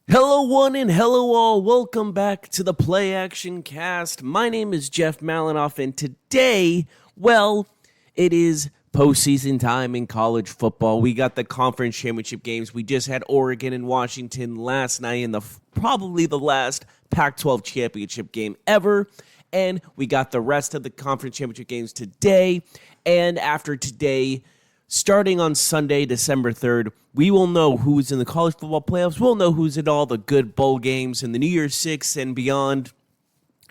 Hello, one and hello, all. Welcome back to the Play Action Cast. My name is Jeff Malinoff, and today, it is postseason time in college football. We got the conference championship games. We just had Oregon and Washington last night in probably the last Pac-12 championship game ever. And we got the rest of the conference championship games today. And after today, starting on Sunday, December 3rd, we will know who's in the college football playoffs. We'll know who's in all the good bowl games and the New Year's Six and beyond.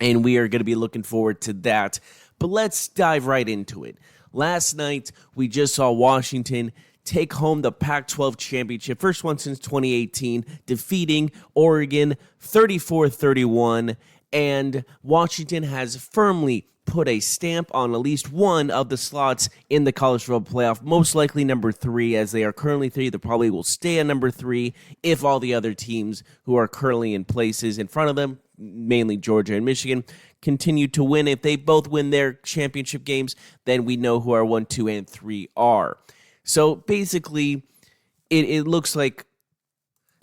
And we are going to be looking forward to that. But let's dive right into it. Last night, we just saw Washington take home the Pac-12 championship, first one since 2018, defeating Oregon 34-31. And Washington has firmly put a stamp on at least one of the slots in the college football playoff, most likely number 3, as they are currently 3. They probably will stay at number 3 if all the other teams who are currently in places in front of them, mainly Georgia and Michigan, continue to win. If they both win their championship games, then we know who our 1, 2, and 3 are. So basically, it looks like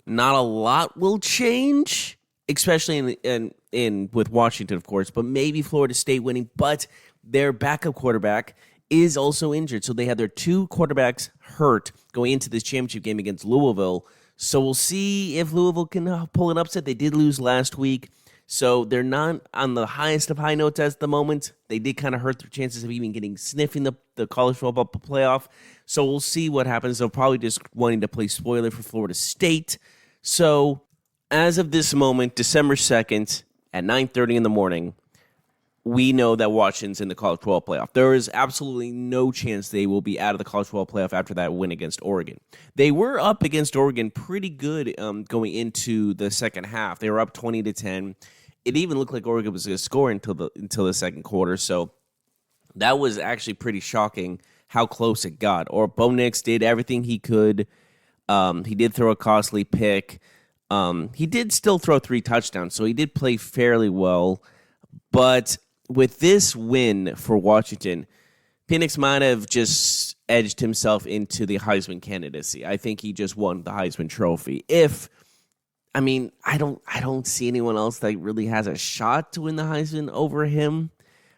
not a lot will change, especially in with Washington, of course, but maybe Florida State winning. But their backup quarterback is also injured, so they have their 2 quarterbacks hurt going into this championship game against Louisville. So we'll see if Louisville can pull an upset. They did lose last week, so they're not on the highest of high notes at the moment. They did kind of hurt their chances of even sniffing the college football playoff. So we'll see what happens. They'll probably just wanting to play spoiler for Florida State. So as of this moment, December 2nd, at 9:30 in the morning, we know that Washington's in the college football playoff. There is absolutely no chance they will be out of the college football playoff after that win against Oregon. They were up against Oregon pretty good going into the second half. They were up 20-10. It even looked like Oregon was going to score until the second quarter. So that was actually pretty shocking how close it got. Or Bo Nix did everything he could. He did throw a costly pick. He did still throw 3 touchdowns, so he did play fairly well. But with this win for Washington, Penix might have just edged himself into the Heisman candidacy. I think he just won the Heisman Trophy. I don't see anyone else that really has a shot to win the Heisman over him.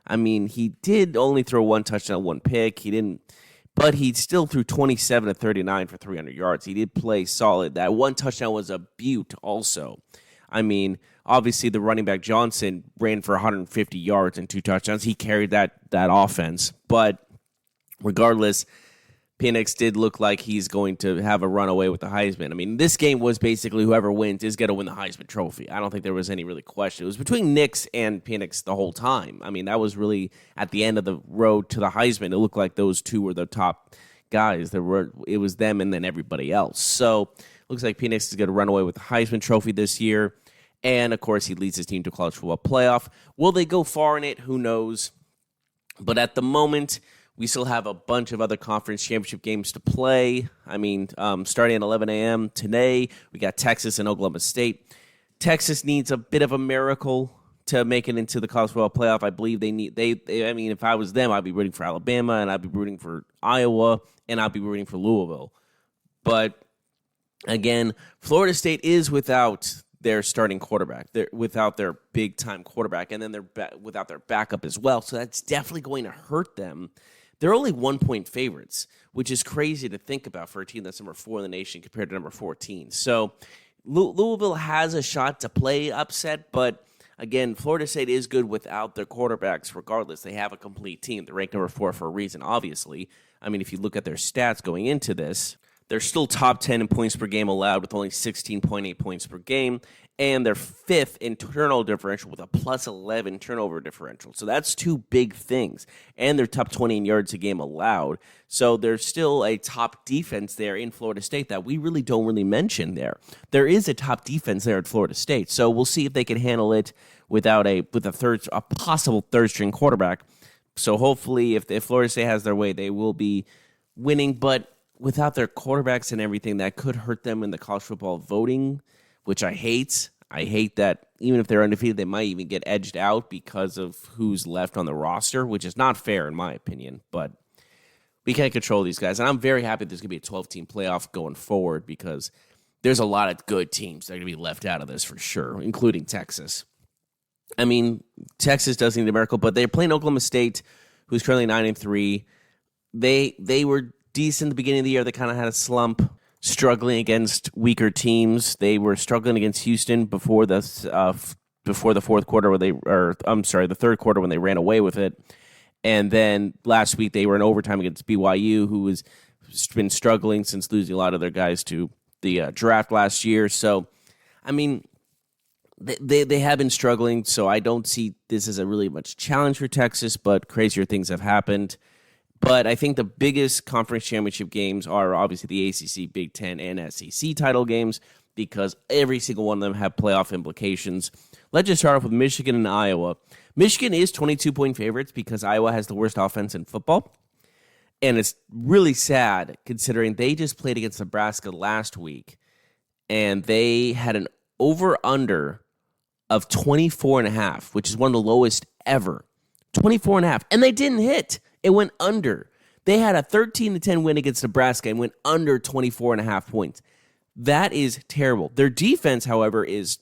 He did only throw 1 touchdown, 1 pick. But he still threw 27 of 39 for 300 yards. He did play solid. That 1 touchdown was a beaut also. Obviously the running back Johnson ran for 150 yards and 2 touchdowns. He carried that offense. But regardless, Penix did look like he's going to have a runaway with the Heisman. This game was basically whoever wins is going to win the Heisman Trophy. I don't think there was any really question. It was between Nix and Penix the whole time. That was really at the end of the road to the Heisman. It looked like those 2 were the top guys. It was them and then everybody else. So it looks like Penix is going to run away with the Heisman Trophy this year. And, of course, he leads his team to a college football playoff. Will they go far in it? Who knows? But at the moment, we still have a bunch of other conference championship games to play. Starting at 11 a.m. today, we got Texas and Oklahoma State. Texas needs a bit of a miracle to make it into the college football playoff. I believe if I was them, I'd be rooting for Alabama, and I'd be rooting for Iowa, and I'd be rooting for Louisville. But, again, Florida State is without their starting quarterback. They're without their big-time quarterback, and then they're without their backup as well. So that's definitely going to hurt them. They're only 1-point favorites, which is crazy to think about for a team that's number 4 in the nation compared to number 14. So Louisville has a shot to play upset, but again, Florida State is good without their quarterbacks regardless. They have a complete team. They're ranked number 4 for a reason, obviously. If you look at their stats going into this, they're still top 10 in points per game allowed with only 16.8 points per game. And they're 5th in turnover differential with a plus 11 turnover differential. So that's 2 big things. And they're top 20 in yards a game allowed. So there's still a top defense there in Florida State that we really don't mention there. There is a top defense there at Florida State. So we'll see if they can handle it with a possible third string quarterback. So hopefully if Florida State has their way, they will be winning. But without their quarterbacks and everything, that could hurt them in the college football voting, which I hate. I hate that even if they're undefeated, they might even get edged out because of who's left on the roster, which is not fair in my opinion. But we can't control these guys. And I'm very happy there's going to be a 12-team playoff going forward because there's a lot of good teams that are going to be left out of this for sure, including Texas. I mean, Texas does need a miracle, but they're playing Oklahoma State, who's currently 9-3. They were decent at the beginning of the year. They kind of had a slump, struggling against weaker teams. They were struggling against Houston before the fourth quarter, the third quarter when they ran away with it. And then last week they were in overtime against BYU, who has been struggling since losing a lot of their guys to the draft last year. So, I mean, they have been struggling, so I don't see this as a really much challenge for Texas, but crazier things have happened. But I think the biggest conference championship games are obviously the ACC, Big Ten, and SEC title games because every single one of them have playoff implications. Let's just start off with Michigan and Iowa. Michigan is 22-point favorites because Iowa has the worst offense in football. And it's really sad considering they just played against Nebraska last week, and they had an over-under of 24.5, which is one of the lowest ever. 24.5. And they didn't hit. It went under. They had a 13-10 win against Nebraska and went under 24.5 points. That is terrible. Their defense, however, is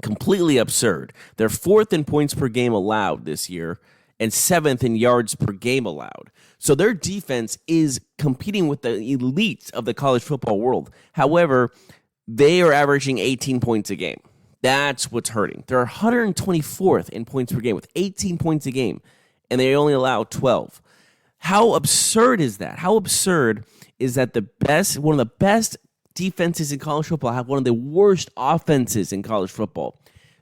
completely absurd. They're 4th in points per game allowed this year and 7th in yards per game allowed. So their defense is competing with the elite of the college football world. However, they are averaging 18 points a game. That's what's hurting. They're 124th in points per game with 18 points a game, and they only allow 12. How absurd is that? How absurd is that one of the best defenses in college football have one of the worst offenses in college football?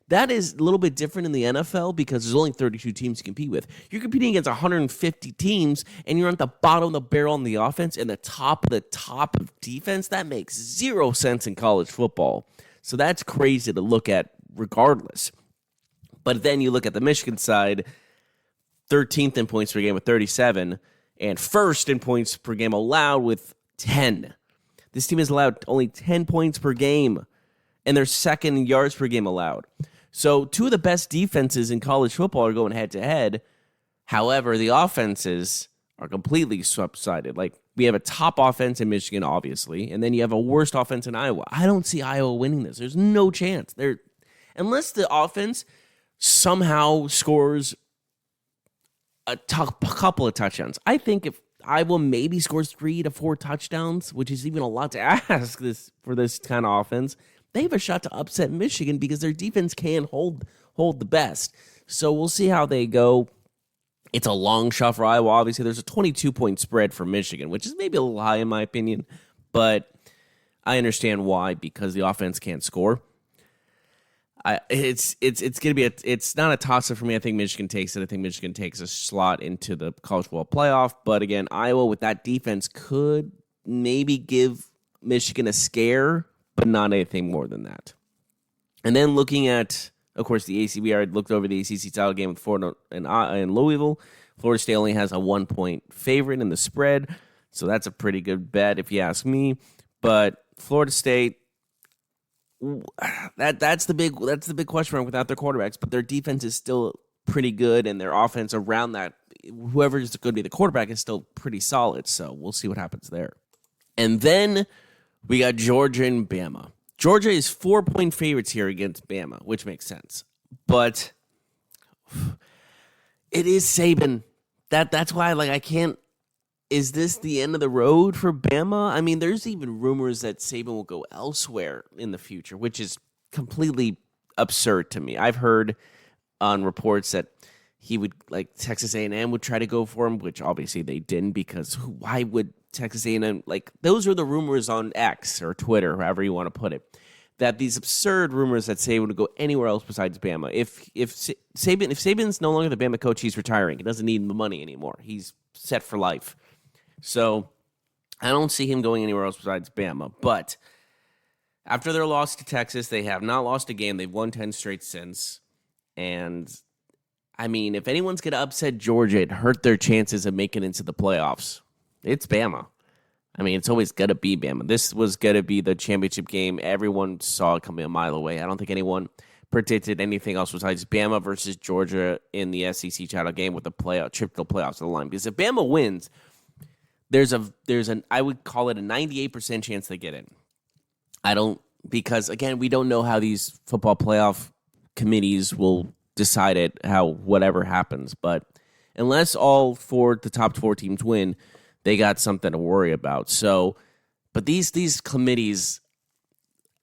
That is a little bit different in the NFL because there's only 32 teams to compete with. You're competing against 150 teams, and you're at the bottom of the barrel on the offense and the top of defense. That makes zero sense in college football. So that's crazy to look at regardless. But then you look at the Michigan side, 13th in points per game with 37, and 1st in points per game allowed with 10. This team has allowed only 10 points per game, and they're 2nd in yards per game allowed. So 2 of the best defenses in college football are going head-to-head. However, the offenses are completely subsided. Like, we have a top offense in Michigan, obviously, and then you have a worst offense in Iowa. I don't see Iowa winning this. There's no chance. Unless the offense somehow scores a couple of touchdowns. I think if Iowa maybe scores 3 to 4 touchdowns, which is even a lot to ask for this kind of offense, they have a shot to upset Michigan because their defense can hold the best. So we'll see how they go. It's a long shot for Iowa. Obviously, there's a 22-point spread for Michigan, which is maybe a little high in my opinion, but I understand why, because the offense can't score. It's gonna be it's not a toss-up for me. I think Michigan takes it. I think Michigan takes a slot into the college football playoff. But again, Iowa with that defense could maybe give Michigan a scare, but not anything more than that. And then looking at, of course, the ACC. We already looked over the ACC title game with Florida and Louisville. Florida State only has a 1-point favorite in the spread, so that's a pretty good bet if you ask me. But Florida State, that's the big question mark without their quarterbacks. But their defense is still pretty good, and their offense around that, whoever is going to be the quarterback, is still pretty solid. So we'll see what happens there. And then we got Georgia and Bama. Georgia is 4-point favorites here against Bama, which makes sense. But it is Saban. That's why I can't. Is this the end of the road for Bama? I mean, there's even rumors that Saban will go elsewhere in the future, which is completely absurd to me. I've heard on reports that he would, Texas A&M would try to go for him, which obviously they didn't, because why would Texas A&M, those are the rumors on X or Twitter, however you want to put it, that these absurd rumors that Saban would go anywhere else besides Bama. If Saban's no longer the Bama coach, he's retiring. He doesn't need the money anymore. He's set for life. So I don't see him going anywhere else besides Bama. But after their loss to Texas, they have not lost a game. They've won 10 straight since. And, I mean, if anyone's going to upset Georgia and hurt their chances of making it into the playoffs, it's Bama. I mean, it's always going to be Bama. This was going to be the championship game. Everyone saw it coming a mile away. I don't think anyone predicted anything else besides Bama versus Georgia in the SEC title game with the trip to the playoffs on the line. Because if Bama wins, there's an I would call it a 98% chance they get in. I don't, because again, we don't know how these football playoff committees will decide it, how whatever happens. But unless the top four teams win, they got something to worry about. So, but these committees,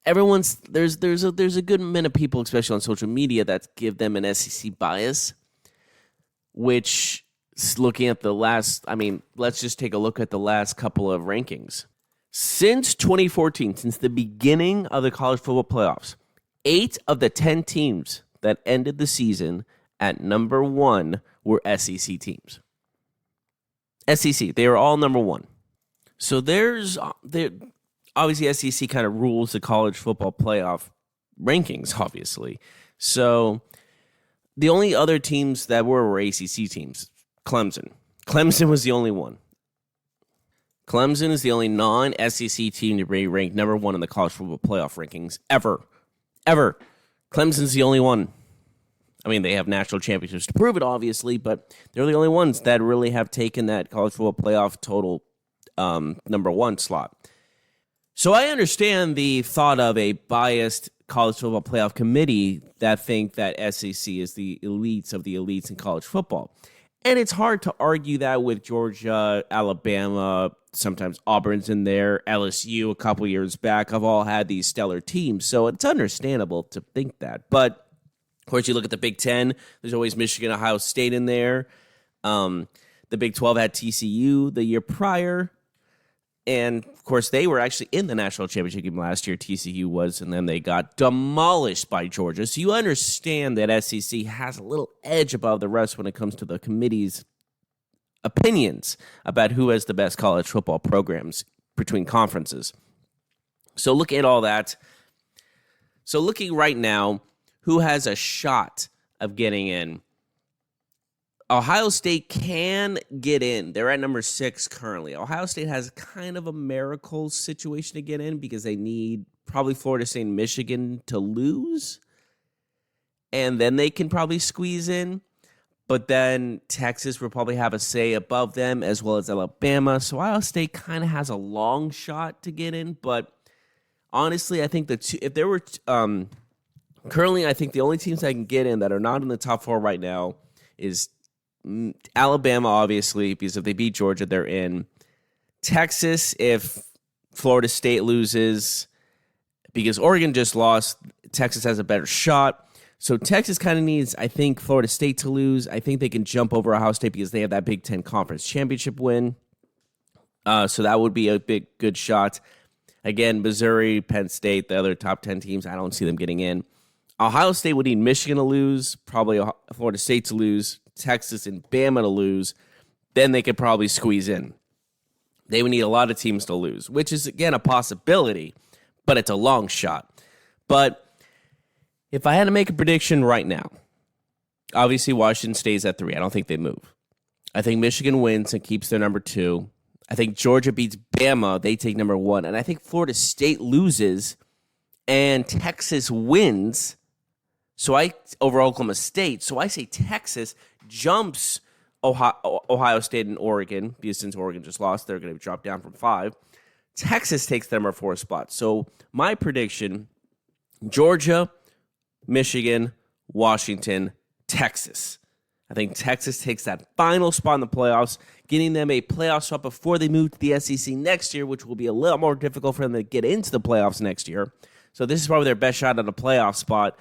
there's a good amount of people, especially on social media, that give them an SEC bias, which looking at let's just take a look at the last couple of rankings. Since 2014, since the beginning of the college football playoffs, 8 of the 10 teams that ended the season at number 1 were SEC teams. SEC, they were all number 1. So obviously SEC kind of rules the college football playoff rankings, obviously. So the only other teams that were ACC teams. Clemson. Clemson was the only one. Clemson is the only non-SEC team to be ranked number 1 in the college football playoff rankings ever. Ever. Clemson's the only one. I mean, they have national championships to prove it, obviously, but they're the only ones that really have taken that college football playoff total number 1 slot. So I understand the thought of a biased college football playoff committee that think that SEC is the elites of the elites in college football. And it's hard to argue that with Georgia, Alabama, sometimes Auburn's in there, LSU a couple years back have all had these stellar teams. So it's understandable to think that. But, of course, you look at the Big Ten, there's always Michigan, Ohio State in there. The Big 12 had TCU the year prior. And, of course, they were actually in the national championship game last year, TCU was, and then they got demolished by Georgia. So you understand that SEC has a little edge above the rest when it comes to the committee's opinions about who has the best college football programs between conferences. So looking at all that, so looking right now, who has a shot of getting in? Ohio State can get in. They're at number 6 currently. Ohio State has kind of a miracle situation to get in because they need probably Florida State and Michigan to lose. And then they can probably squeeze in. But then Texas will probably have a say above them as well as Alabama. So Ohio State kind of has a long shot to get in. But honestly, I think if there were currently, I think the only teams that can get in that are not in the top 4 right now is Alabama, obviously, because if they beat Georgia, they're in. Texas, if Florida State loses, because Oregon just lost, Texas has a better shot. So Texas kind of needs, I think, Florida State to lose. I think they can jump over Ohio State because they have that Big Ten Conference Championship win. So that would be a good shot. Again, Missouri, Penn State, the other top 10 teams, I don't see them getting in. Ohio State would need Michigan to lose, probably Florida State to lose, Texas and Bama to lose. Then they could probably squeeze in. They would need a lot of teams to lose, which is, again, a possibility, but it's a long shot. But if I had to make a prediction right now, obviously Washington stays at 3. I don't think they move. I think Michigan wins and keeps their number 2. I think Georgia beats Bama. They take number 1. And I think Florida State loses and Texas wins over Oklahoma State. So I say Texas jumps Ohio State and Oregon, because since Oregon just lost, they're going to drop down from 5. Texas takes the number 4 spot. So my prediction, Georgia, Michigan, Washington, Texas. I think Texas takes that final spot in the playoffs, getting them a playoff spot before they move to the SEC next year, which will be a little more difficult for them to get into the playoffs next year. So this is probably their best shot at a playoff spot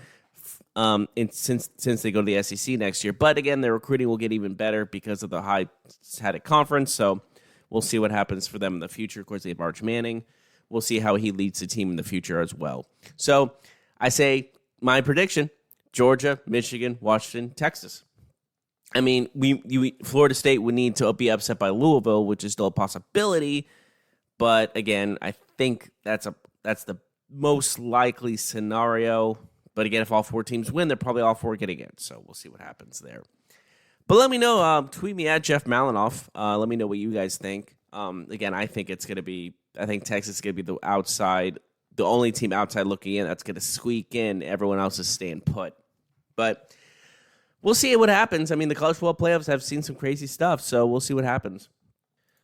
since they go to the SEC next year. But again, their recruiting will get even better because of the high-headed conference. So we'll see what happens for them in the future. Of course, they have Arch Manning. We'll see how he leads the team in the future as well. So I say my prediction, Georgia, Michigan, Washington, Texas. I mean, Florida State would need to be upset by Louisville, which is still a possibility. But again, I think that's the most likely scenario. But again, if all 4 teams win, they're probably all 4 getting in. So we'll see what happens there. But let me know. Tweet me at Jeff Malinoff. Let me know what you guys think. Again, I think Texas is going to be the only team outside looking in that's going to squeak in. Everyone else is staying put. But we'll see what happens. I mean, the college football playoffs have seen some crazy stuff, so we'll see what happens.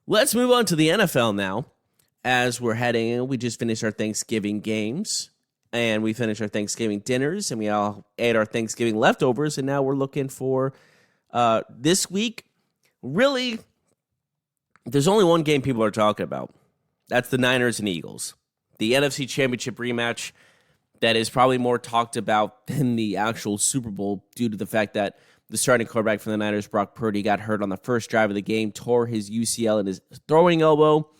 Let's move on to the NFL now. as we're heading in. We just finished our Thanksgiving games, and we finished our Thanksgiving dinners, and we all ate our Thanksgiving leftovers, and now we're looking for this week. Really, there's only one game people are talking about. That's the Niners and Eagles. The NFC Championship rematch that is probably more talked about than the actual Super Bowl due to the fact that the starting quarterback for the Niners, Brock Purdy, got hurt on the first drive of the game, tore his UCL in his throwing elbow.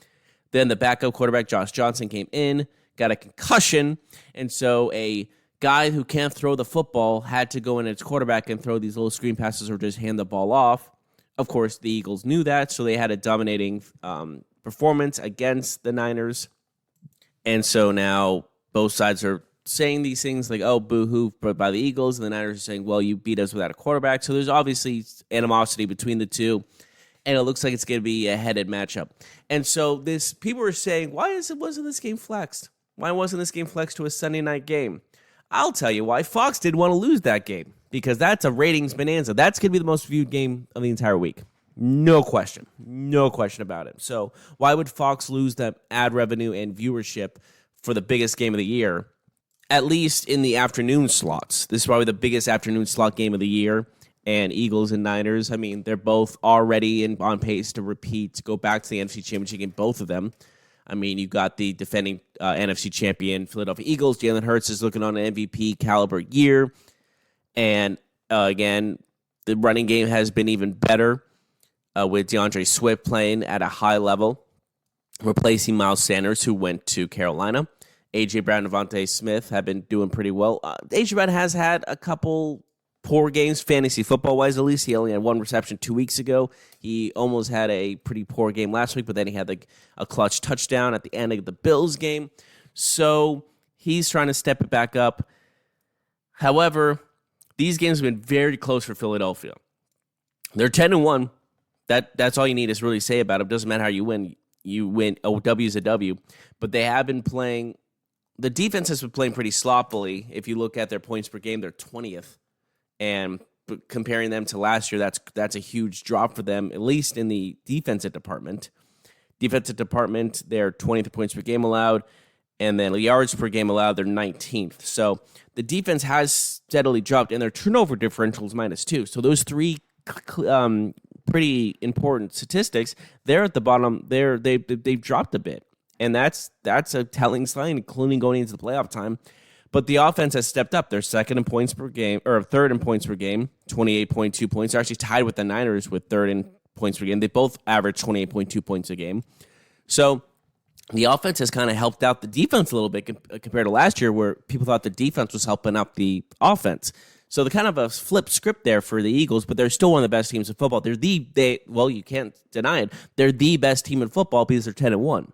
Then the backup quarterback, Josh Johnson, came in, got a concussion, and so a guy who can't throw the football had to go in as quarterback and throw these little screen passes or just hand the ball off. Of course, the Eagles knew that, so they had a dominating performance against the Niners. And so now both sides are saying these things like, oh, boo-hoo, but by the Eagles, and the Niners are saying, well, you beat us without a quarterback. So there's obviously animosity between the two, and it looks like it's going to be a headed matchup. And so people are saying, wasn't this game flexed? Why wasn't this game flexed to a Sunday night game? I'll tell you why. Fox didn't want to lose that game because that's a ratings bonanza. That's going to be the most viewed game of the entire week. No question. No question about it. So why would Fox lose that ad revenue and viewership for the biggest game of the year, at least in the afternoon slots? This is probably the biggest afternoon slot game of the year. And Eagles and Niners, I mean, they're both already on pace to go back to the NFC Championship game, both of them. I mean, you've got the defending NFC champion Philadelphia Eagles. Jalen Hurts is looking on an MVP caliber year. And again, the running game has been even better with DeAndre Swift playing at a high level, replacing Miles Sanders, who went to Carolina. A.J. Brown and Devontae Smith have been doing pretty well. A.J. Brown has had a couple poor games, fantasy football-wise at least. He only had one reception 2 weeks ago. He almost had a pretty poor game last week, but then he had a clutch touchdown at the end of the Bills game. So he's trying to step it back up. However, these games have been very close for Philadelphia. They're 10-1. That's all you need to really say about it. It doesn't matter how you win. You win. A W is a W. But they have been playing. The defense has been playing pretty sloppily. If you look at their points per game, they're 20th. And comparing them to last year, that's a huge drop for them, at least in the defensive department. Defensive department, they're 20th points per game allowed, and then yards per game allowed, they're 19th. So the defense has steadily dropped, and their turnover differential is -2. So those three pretty important statistics, they're at the bottom. They've dropped a bit, and that's a telling sign, including going into the playoff time. But the offense has stepped up. They're second in points per game, or third in points per game, 28.2 points. They're actually tied with the Niners with third in points per game. They both average 28.2 points a game. So the offense has kind of helped out the defense a little bit compared to last year, where people thought the defense was helping out the offense. So the kind of a flipped script there for the Eagles, but they're still one of the best teams in football. Well, you can't deny it. They're the best team in football because they're 10-1.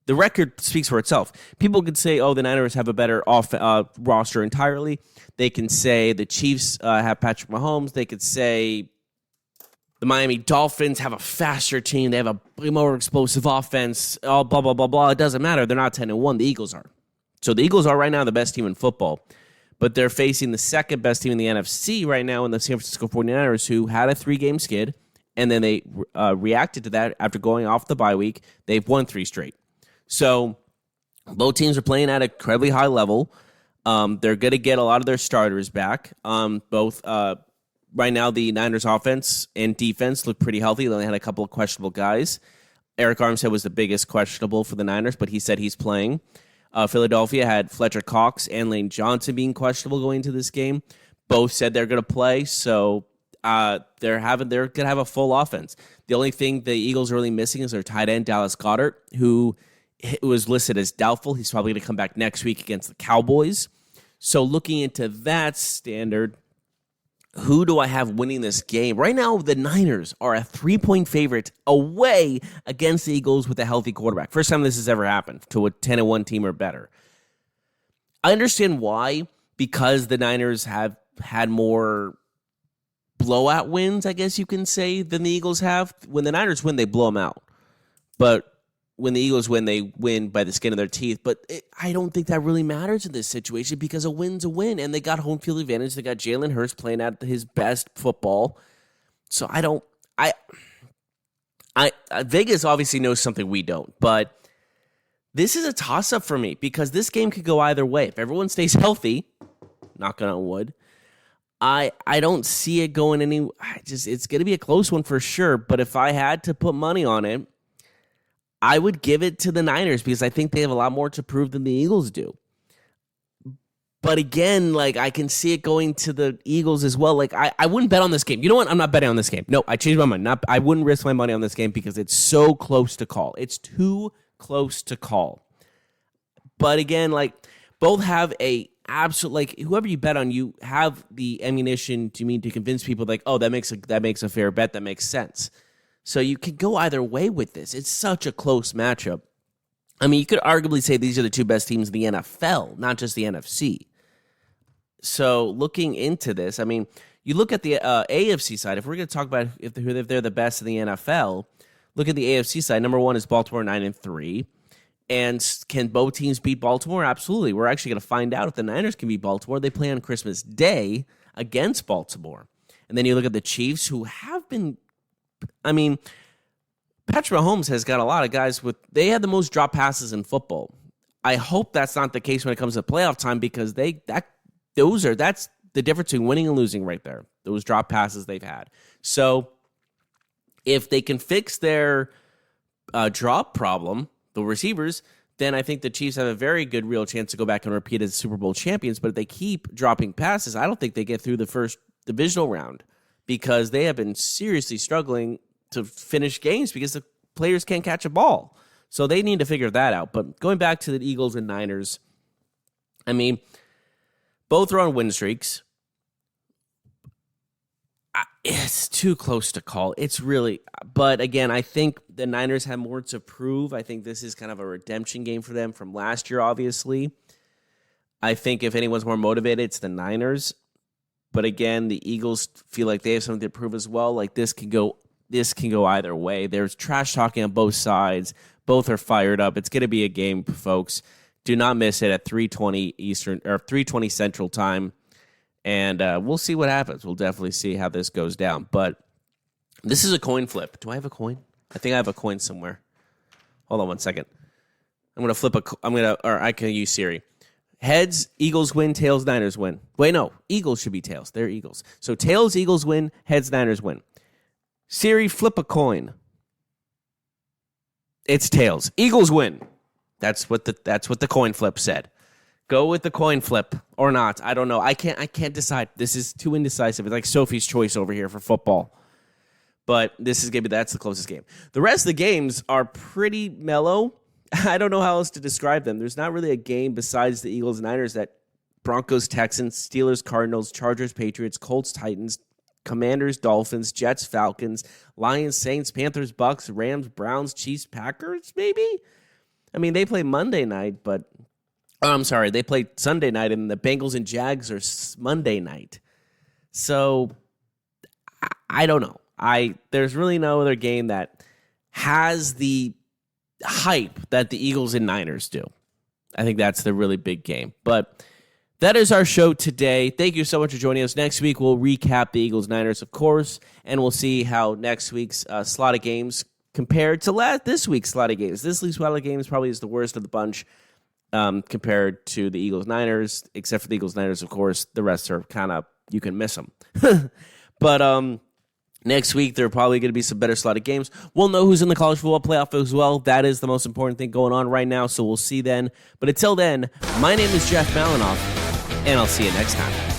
The record speaks for itself. People could say, oh, the Niners have a better roster entirely. They can say the Chiefs have Patrick Mahomes. They could say the Miami Dolphins have a faster team. They have a more explosive offense. Blah, blah, blah, blah. It doesn't matter. They're not 10-1. The Eagles are. So the Eagles are right now the best team in football. But they're facing the second best team in the NFC right now in the San Francisco 49ers, who had a 3-game skid. And then they reacted to that after going off the bye week. They've won 3 straight. So both teams are playing at an incredibly high level. They're going to get a lot of their starters back. Both right now, the Niners offense and defense look pretty healthy. They only had a couple of questionable guys. Eric Armstead was the biggest questionable for the Niners, but he said he's playing. Philadelphia had Fletcher Cox and Lane Johnson being questionable going into this game. Both said they're going to play, so they're going to have a full offense. The only thing the Eagles are really missing is their tight end, Dallas Goedert, who was listed as doubtful. He's probably going to come back next week against the Cowboys. So looking into that standard, who do I have winning this game? Right now, the Niners are a 3-point favorite away against the Eagles with a healthy quarterback. First time this has ever happened to a 10-1 team or better. I understand why, because the Niners have had more blowout wins, I guess you can say, than the Eagles have. When the Niners win, they blow them out. But when the Eagles win, they win by the skin of their teeth. But I don't think that really matters in this situation because a win's a win. And they got home field advantage. They got Jalen Hurts playing at his best football. So Vegas obviously knows something we don't. But This is a toss-up for me because this game could go either way. If everyone stays healthy, knock on wood, I don't see it going any. It's going to be a close one for sure. But if I had to put money on it, I would give it to the Niners because I think they have a lot more to prove than the Eagles do. But again, like I can see it going to the Eagles as well. Like I wouldn't bet on this game. You know what? I'm not betting on this game. No, I changed my mind. I wouldn't risk my money on this game because it's so close to call. It's too close to call. But again, like both have a absolute, like whoever you bet on, you have the ammunition to convince people like, oh, that makes a fair bet. That makes sense. So you can go either way with this. It's such a close matchup. I mean, you could arguably say these are the two best teams in the NFL, not just the NFC. So looking into this, I mean, you look at the AFC side. If we're going to talk about if they're the best in the NFL, look at the AFC side. Number one is Baltimore 9-3. And can both teams beat Baltimore? Absolutely. We're actually going to find out if the Niners can beat Baltimore. They play on Christmas Day against Baltimore. And then you look at the Chiefs, who have been, I mean, Patrick Mahomes has got a lot of guys they had the most drop passes in football. I hope that's not the case when it comes to playoff time because that's the difference between winning and losing right there. Those drop passes they've had. So if they can fix their drop problem, the receivers, then I think the Chiefs have a very good real chance to go back and repeat as Super Bowl champions. But if they keep dropping passes, I don't think they get through the first divisional round because they have been seriously struggling to finish games because the players can't catch a ball. So they need to figure that out. But going back to the Eagles and Niners, I mean, both are on win streaks. It's too close to call. It's really, but again, I think the Niners have more to prove. I think this is kind of a redemption game for them from last year, obviously. I think if anyone's more motivated, it's the Niners. But again, the Eagles feel like they have something to prove as well. Like this can go either way. There's trash talking on both sides. Both are fired up. It's going to be a game, folks. Do not miss it at 3:20 Eastern or 3:20 Central Time. And we'll see what happens. We'll definitely see how this goes down. But this is a coin flip. Do I have a coin? I think I have a coin somewhere. Hold on one second. I'm going to flip or I can use Siri. Heads, Eagles win. Tails, Niners win. Wait, no. Eagles should be tails. They're Eagles. So tails, Eagles win. Heads, Niners win. Siri, flip a coin. It's tails. Eagles win. That's what the coin flip said. Go with the coin flip or not. I don't know. I can't decide. This is too indecisive. It's like Sophie's Choice over here for football. But that's the closest game. The rest of the games are pretty mellow. I don't know how else to describe them. There's not really a game besides the Eagles and Niners that Broncos, Texans, Steelers, Cardinals, Chargers, Patriots, Colts, Titans, Commanders, Dolphins, Jets, Falcons, Lions, Saints, Panthers, Bucks, Rams, Browns, Chiefs, Packers, maybe? I mean, they play Monday night, but I'm sorry, they played Sunday night, and the Bengals and Jags are Monday night. So, I don't know. There's really no other game that has the hype that the Eagles and Niners do. I think that's the really big game. But that is our show today. Thank you so much for joining us. Next week, we'll recap the Eagles-Niners, of course, and we'll see how next week's slot of games compared to this week's slot of games. This week's slot of games probably is the worst of the bunch. Compared to the Eagles-Niners, except for the Eagles-Niners, of course, the rest are kind of, you can miss them. But next week, there are probably going to be some better slotted games. We'll know who's in the college football playoff as well. That is the most important thing going on right now, so we'll see then. But until then, my name is Jeff Malinoff, and I'll see you next time.